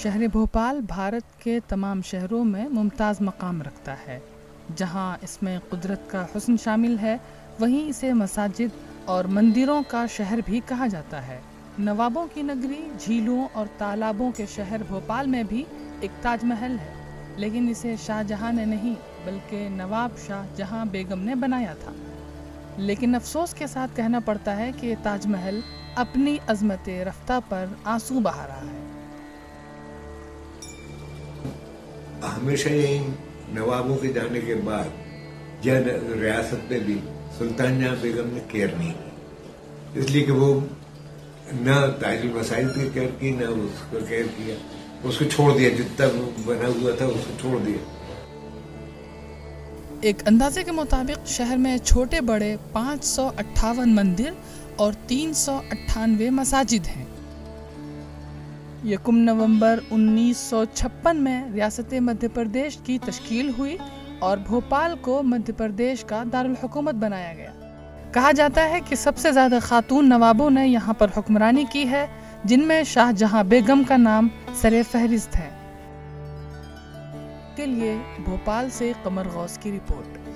شہر بھوپال بھارت کے تمام شہروں میں ممتاز مقام رکھتا ہے۔ جہاں اس میں قدرت کا حسن شامل ہے، وہیں اسے مساجد اور مندروں کا شہر بھی کہا جاتا ہے۔ نوابوں کی نگری، جھیلوں اور تالابوں کے شہر بھوپال میں بھی ایک تاج محل ہے، لیکن اسے شاہ جہاں نے نہیں بلکہ نواب شاہ جہاں بیگم نے بنایا تھا۔ لیکن افسوس کے ساتھ کہنا پڑتا ہے کہ تاج محل اپنی عظمت رفتہ پر آنسو بہا رہا ہے۔ ہمیشہ ہی نوابوں کے جانے کے بعد ریاست میں بھی سلطان جہاں بیگم نے کیئر نہیں کی، اس لیے کہ وہ نہ تاج المساجد کی کیئر کی، نہ اس کو کیئر کیا، اس کو چھوڑ دیا، جتنا بنا ہوا تھا اس کو چھوڑ دیا۔ ایک اندازے کے مطابق شہر میں چھوٹے بڑے 558 مندر اور 398 مساجد ہیں۔ 1 نومبر 1956 میں ریاست مدھیہ پردیش کی تشکیل ہوئی اور بھوپال کو مدھیہ پردیش کا دارالحکومت بنایا گیا۔ کہا جاتا ہے کہ سب سے زیادہ خاتون نوابوں نے یہاں پر حکمرانی کی ہے، جن میں شاہ جہاں بیگم کا نام سر فہرست ہے۔ کے لیے بھوپال سے قمر غوث کی رپورٹ۔